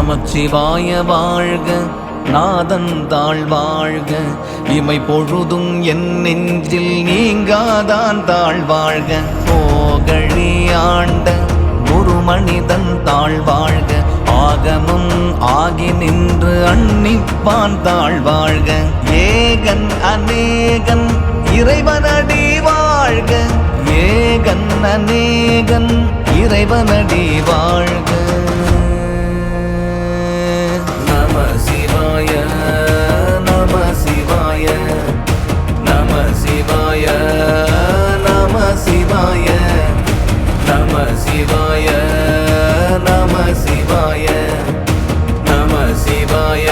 நமச்சிவாய வாழ்க, நாதன் தாழ் வாழ்க, இமை பொழுதும் என் நெஞ்சில் நீங்காதான் தாழ் வாழ்க. போகழி ஆண்ட ஒரு மனிதன் தாழ் வாழ்க, ஆகமம் ஆகி நின்று அன்னிப்பான் தாழ் வாழ்க. ஏகன் அநேகன் இறைவனடி வாழ்க, ஏகன் அநேகன் இறைவனடி வாழ்க. நம சிவாய நம சிவாய நம சிவாய நம சிவாய நம சிவாய நம சிவாய நம சிவாய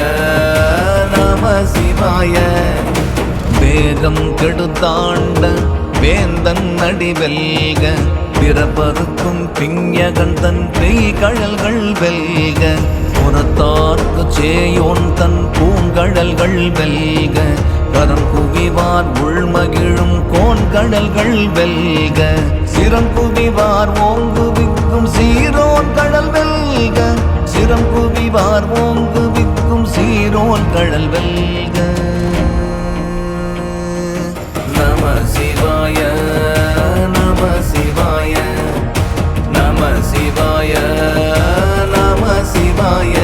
நம சிவாய. வேகம் கெடுத்தாண்ட வேந்தன் அடி வெல்க, பிறப்பருக்கும் பிஞகன் தன் பெய் கழல்கள் வெல்க. புறத்தார்க்கு சேயோன் தன் பூங்கழல்கள் வெல்க, கரம் குவிவார் உள்மகிழும் கோன்கடல்கள் வெல்க. சிரம் குவிவார் ஓங்குவிக்கும் சீரோன் கடல் வெல்க, சிரம் குவிவார் ஓங்குவிக்கும் சீரோன் கடல் வெல்க. நம சிவாய நம சிவாய நம சிவாய நம சிவாய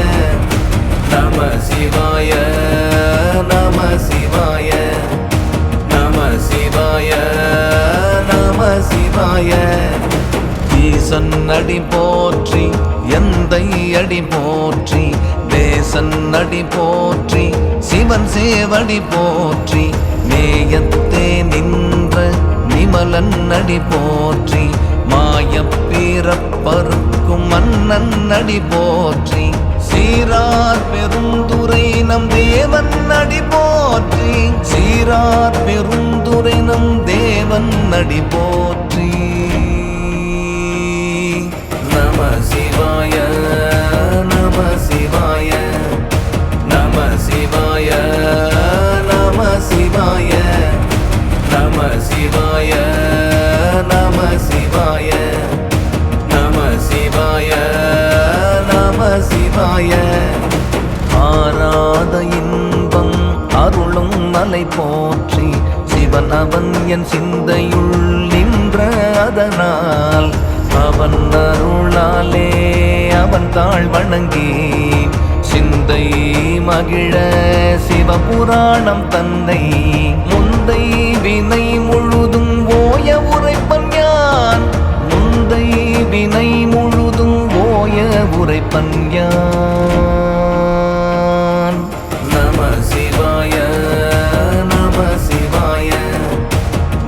நம சிவாய நம சிவாய நம சிவாய நம சிவாய. ஈசன் அடி போற்றி எந்தை அடி போற்றி, தேசன் அடி போற்றி சிவன் சேவடி போற்றி, மேயத்தே நின்ற நிமலன் அடி போற்றி, மாயப்பீரப்பருக்கும் மன்னன் அடி போற்றி, சீரார் பெருந்துரை நம் தேவன் அடி போற்றி, சீரார் பெருந்துரை நம் தேவன் அடி போற்றி. நம சிவாய நம சிவாய நம சிவாய நம சிவாய நம சிவாய நம சிவாய நம சிவாய நம சிவாய. ஆராத இன்பம் அருளும் மலை போற்றி, சிவன் அவன் என் சிந்தையுள் நின்ற அதனால், அவன் அருளாலே அவன் தாழ் வணங்கி சிந்தை மகிழ சிவபுராணம் தந்தை. முந்தை வினை முழுதும் ஓய உரைப்பன் யான், முந்தை வினை முழுதும் ஓய உரைப்பன் யான். நம சிவாய நம சிவாய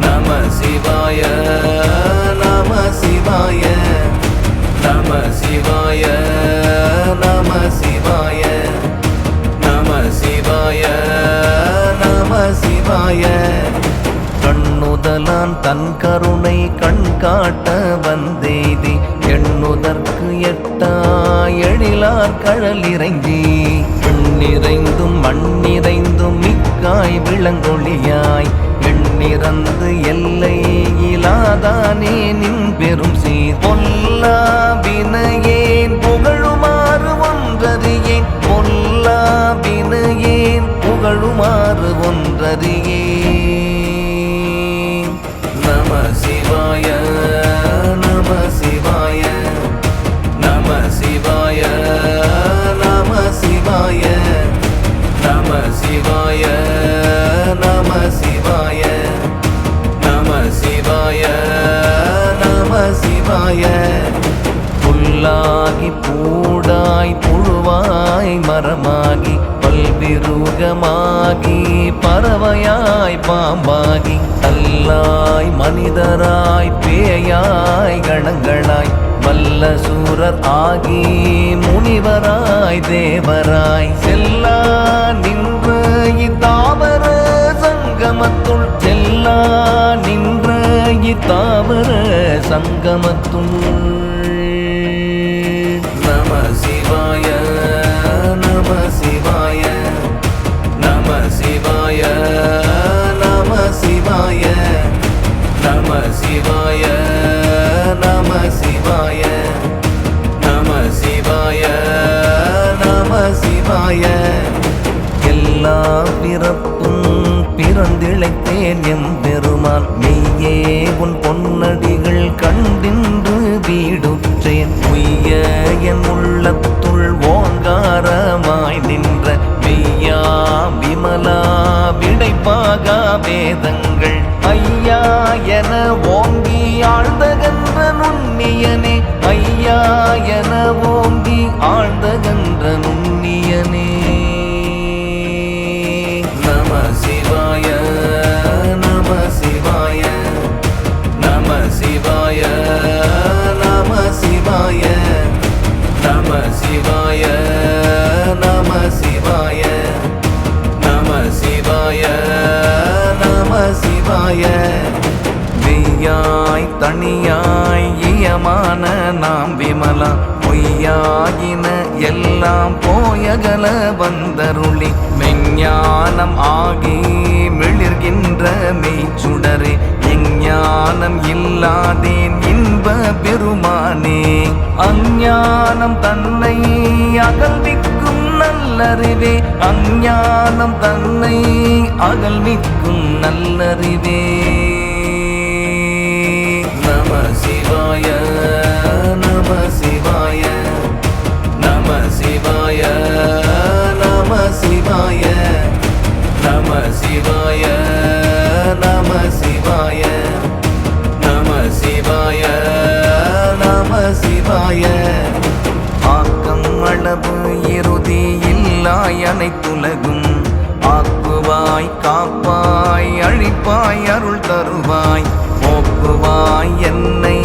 நம சிவாய நம சிவாய நம சிவாய நம சிவாய நம சிவாய நம சிவாய. கண்ணுதலான் தன் கருணை கண் காட்ட வந்தேதி, எண்ணுதற்கு எட்டா எழிலார் கடல் இறைஞ்சி, எண்ணிறைந்தும் மண்ணிறைந்தும் மிக்காய் விளங்கொழியாய், எண்ணிறந்து எல்லை இலாதானே நின் பெரும் சீர். பொல்லா வினையேன் புகழுமாறு ஒன்றறியேன், பொல்லா வினையேன் புகழுமாறு ஒன்றறியேன். நம சிவாய நம சிவாய நம சிவாய நம சிவாய நம சிவாய நம சிவாய நம சிவாய நம சிவாய. புல்லாகி பூடாய் புழுவாய் மரமாகி, பல்விருகமாகி பறவையாய் பாம்பாகி, கல்லாய் மனிதராய் பேயாய் கணங்களாய், வல்ல சூரர் ஆகி முனிவராய் தேவராய், செல்லா நின்ற இத்தாவர சங்கமத்துள், செல்லா நின்ற இத்தாவர சங்கமத்துள். நம சிவாய நம சிவாய நம சிவாய நம சிவாய நம சிவாய நம சிவாய நம சிவாய நம பிறந்திழைத்தேன் எம் பெருமான் மெய்யே உன் பொன்னடிகள் கண்டின்று வீடுற்றேன் உய்ய என் உள்ளத்துள் ஓங்காரமாய் நின்ற மெய்யா விமலா விடைப்பாக வேதங்கள் ஐயா என ஓங்கி ஆழ்ந்தகன்ற நுண்ணியனே ஐயா என ஓங்கி ஆழ்ந்தகன்ற நுண்ணியனே நம சிவாய நம சிவாய நம சிவாய நம சிவாய நம சிவாய நம சிவாய நம சிவாய நம சிவாய மெய்யாய் தனியாய் இயமான நாம் விமலா பொய்யாயின எல்லாம் போயகல வந்தருளி மெஞ்ஞானம் ஆகி மிளிர்கின்ற மெய்ச்சுடரே எஞ்ஞானம் இல்லாதேன் இன்ப பெருமானே அஞ்ஞானம் தன்னை அகல்விக்கும் நல்லறிவே அஞ்ஞானம் தன்னை அகல்விக்கும் நல்லறிவே நம சிவாய நம சிவாய நம சிவாய நம சிவாய நம சிவாய நம சிவாய நம சிவாய நம சிவாய ஆக்கம் அளவு இறுதி இல்லாய் அனைத்துலகும் ஆக்குவாய் காப்பாய் அழிப்பாய் அருள் தருவாய் போக்குவாய் என்னை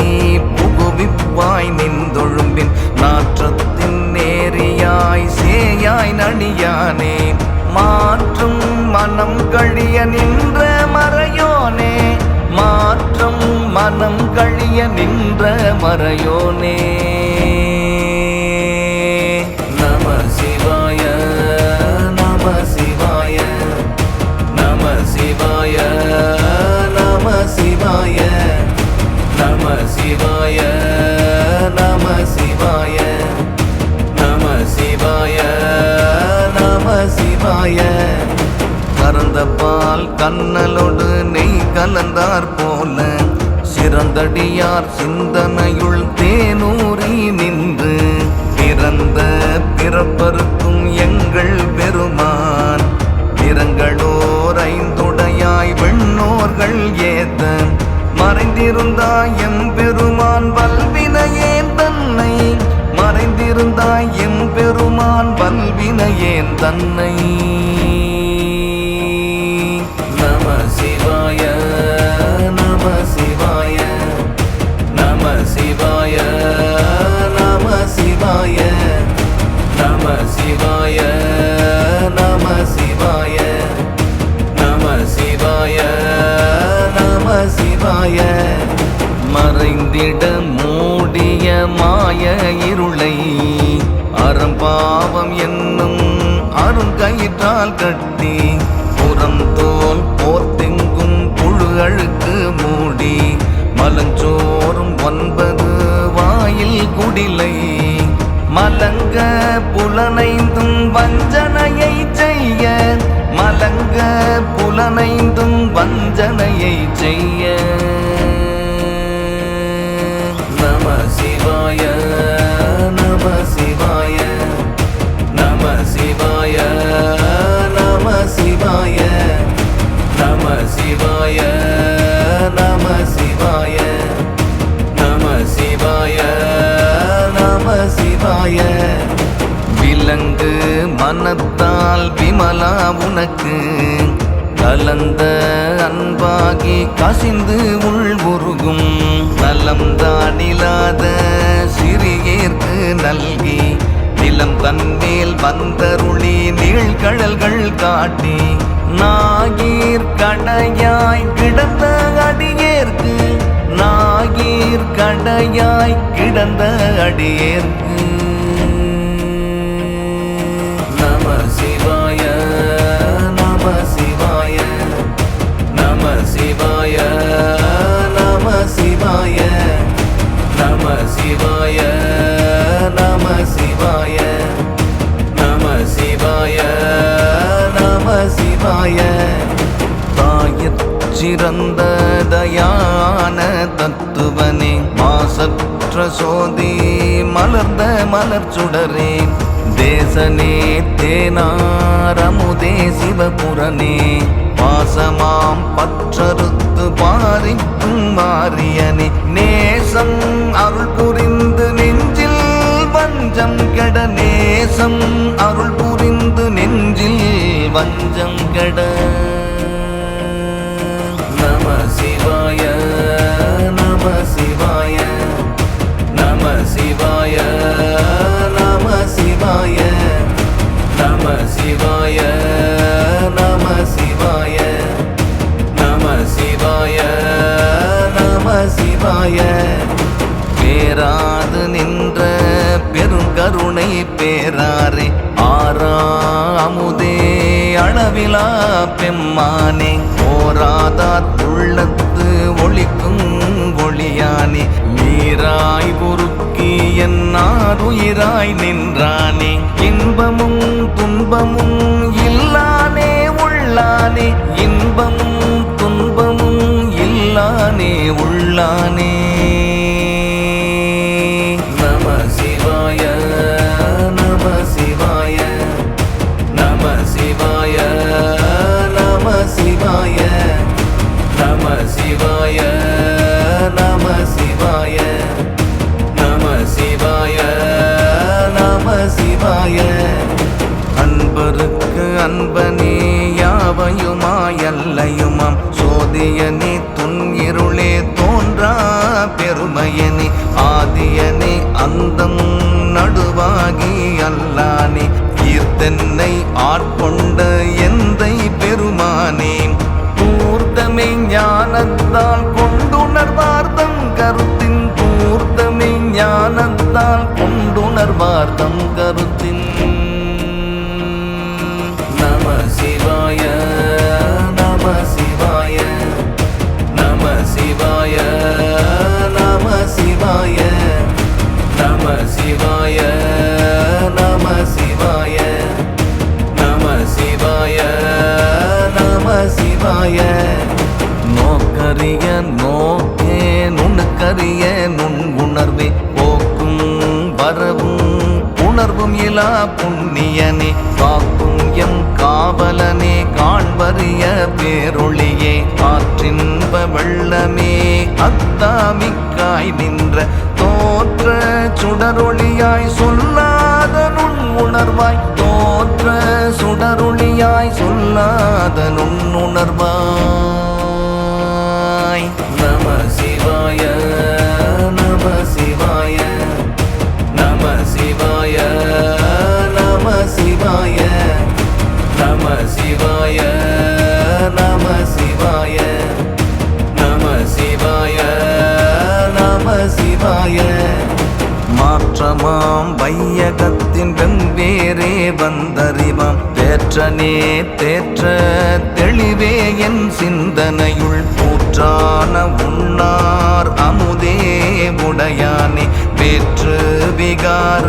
புகுவிப்பாய் நின்றொழும்பின் நாற்றத்தின் நேரியாய் சேயாய் நடியானே மாற்றும் மனம் கழிய நின்ற மறையோனே மாற்றும் மனம் கழிய நின்ற மறையோனே நம சிவாய நம சிவாய நம சிவாய நம சிவாய நம சிவாய நம சிவாய நம சிவாய நம சிவாய கறந்த பால் கண்ணலோடு நெய் கலந்தார் போல சிறந்தடியார் சிந்தனையுள் தேனூரி நின்று பிறந்த பிறப்பருக்கும் எங்கள் பெருமான் நிறங்களோர் ஐந்துடையாய் வெண்ணோர்கள் ஏத்த மறைந்திருந்தாய் எம் பெருமான் வல்வினையேன் தன்னை மறைந்திருந்தாய் எம் பெருமான் வல்வினையேன் தன்னை நம சிவாய நம சிவாய நம சிவாய நம சிவாய நம சிவாய நம சிவாய நம சிவாய நம சிவாய மறைந்திட மூடிய மாய இருளை அறம்பாவம் என்னும் அருங்கயிற்றால் கட்டி புறம் தோல் போர்த்தெங்கும் புழு அழுக்கு மூடி மலஞ்சோறும் 9 வாயில் குடிலை மலங்க புலனைந்தும் வஞ்சனையை செய்ய மலங்க புலனைந்தும் வஞ்சனையை செய்ய நம சிவாய நம சிவாய நம சிவாய நம சிவாய நம சிவாய நம சிவாய நம சிவாய நம சிவாய விலங்கு மனத்தால் விமலா உனக்கு கலந்த அன்பாகி கசிந்து உள்வுருகும் நலம் தானிலாத சிறியேற்கு நல்கி நிலம் தன்மேல் வந்தருளி நீழ்கடல்கள் காட்டி நாகீர் கடையாய் கிடந்த அடியேற்கு நாகீர் கடையாய் கிடந்த அடியேற்கு நம சிவாய நம சிவாய நம சிவாய நம சிவாய நம சிவாய நம சிவாய நம சிவாய நம சிவாய மிகச்சிறந்த தயான தத்துவனே, மாசற்ற சோதி மலர்ந்த மலர் சுடரே, தேசனே தேனாரமுதே சிவபுரனே, பாசமாம் பற்றறுத்து பாரிக்கும் மாரியனே, நேசம் அருள் புரிந்து நெஞ்சில் வஞ்சம் கெட, நேசம் அருள் புரிந்து நெஞ்சில் வஞ்சம் கெட. நம சிவாய நம சிவாய நம சிவாய நம சிவாய நம சிவாய நம சிவாய நம சிவாய நம சிவாய. பேராது நின்ற பெருங்கருணை பேராரே, ஆரா அமுதே அளவிலா பெம்மானே, ஓராதார் உள்ளத்து ஒளிக்கும் ஒளியானே, நீராய் உருக்கி என்னாருயிராய் நின்றானே, இன்பமும் துன்பமும் இல்லானே உள்ளானே, இன்பமும் துன்பமும் இல்லானே உள்ளானே. நம சிவாய நம சிவாய நம சிவாய நம சிவாய நம சிவாய நம சிவாய நம சிவாய நம சிவாய. அன்பருக்கு அன்பனே யாவையுமாயல்லையுமாம், சோதியனே துன்னிருளே தோன்றா பெருமையனே, ஆதியனே அந்தம் நடுவாகி அல்லானே, ஈர்த்தென்னை ஆட்கொண்ட எந்தை பெருமானே, பூர்த்தமே ஞானத்தால் கொண்டுணர்வார்த்தம் கருத்தின், பூர்த்தமே ஞானத்தால் கொண்டுணர்வார்த்தம் கருத்தின். நம சிவாய நம சிவாய நம சிவாய நம சிவாய நம சிவாய நம சிவாய நம சிவாய நம சிவாய. நோக்கரிய நோக்கே நுணுக்கரிய நுண்குணர்வே, போக்கும் வரவும் உணர்வும் இலா புண்ணியனே, காக்கும் எம் காவலனே காண்பறிய பேரொளியே, ஆற்றின்ப வெள்ளமே அத்தாமிக்காய் நின்ற தோற்ற சுடரொளியாய் சொல்லாத நுண் உணர்வாய், தோற்ற சுடரொளியாய் சொல்லாத நுண் உணர்வாய். நம சிவாய நம சிவாய நம சிவாய நம சிவாய நம சிவாய நம சிவாய நம சிவாய நம சிவாய. மாற்றமாம் வையகத்தின் வெவ்வேறே வந்தறிவாம், தேற்றனே தேற்ற தெளிவே என் சிந்தனையுள், ஊற்றான உண்ணார் அமுதே உடையானே, வேற்று விகார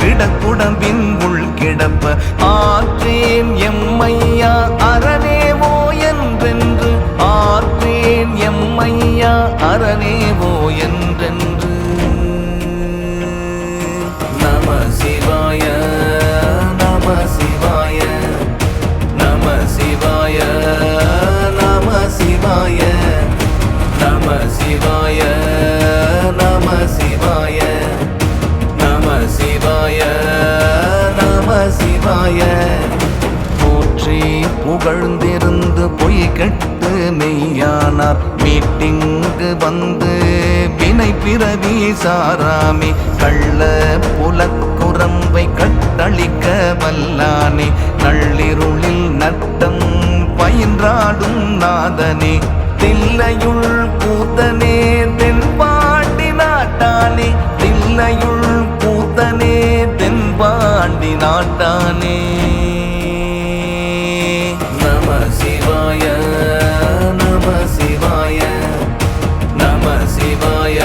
விடக்குடம்பின் உள் கிடப்ப, ஆற்றேன் எம்மையா அரணேவோ என்றென்று, ஆற்றேன் எம்மையா அரணேவோ என்றென்று. நம சிவாய நம சிவாய நம சிவாய நம சிவாய நம சிவாய நம சிவாய நம சிவாய நம சிவாய. போற்றி புகழ்ந்திருந்து பொய் கெட்டு மெய்யானார், மீட்டிங்கு வந்து வினை பிறவி சாராமே, கள்ள புலக்குரம்பை கட்டளிக்க வல்லானே, நள்ளிருளில் நட்டம் பயின்றாடும் நாதனே, தில்லையுள் கூத்தனே தென்பாண்டி நாட்டானே, தில்லையுள் கூத்தனே தென்பாண்டி நாட்டானே. நம சிவாய நம சிவாய நம சிவாய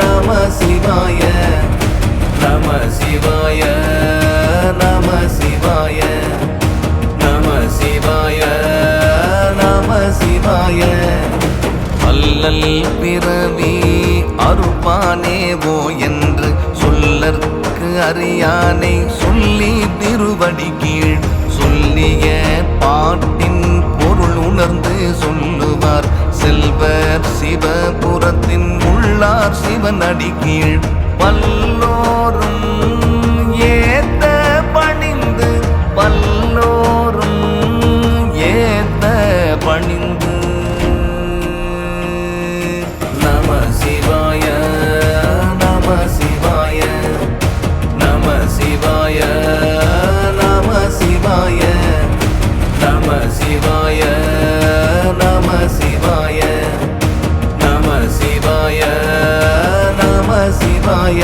நம சிவாய நம சிவாய நம சிவாய நம சிவாய நம சிவாய. சிவாய அல்லல் பிறவி அருப்பானேவோ என்று சொல்லற்கு அறியானை சொல்லி திருவடி கீழ் சொல்லிய பாட்டின் பொருள் உணர்ந்து சொல்லுவார் செல்வர் சிவபுரத்தின் உள்ளார் சிவன் அடி கீழ் பல்லோரும் ஏத்த பணிந்து பல்லோரும் ஏத்த பணிந்து நம சிவாய நம சிவாய நம சிவாய நம சிவாய நம சிவாய நம சிவாய நம சிவாய நம சிவாய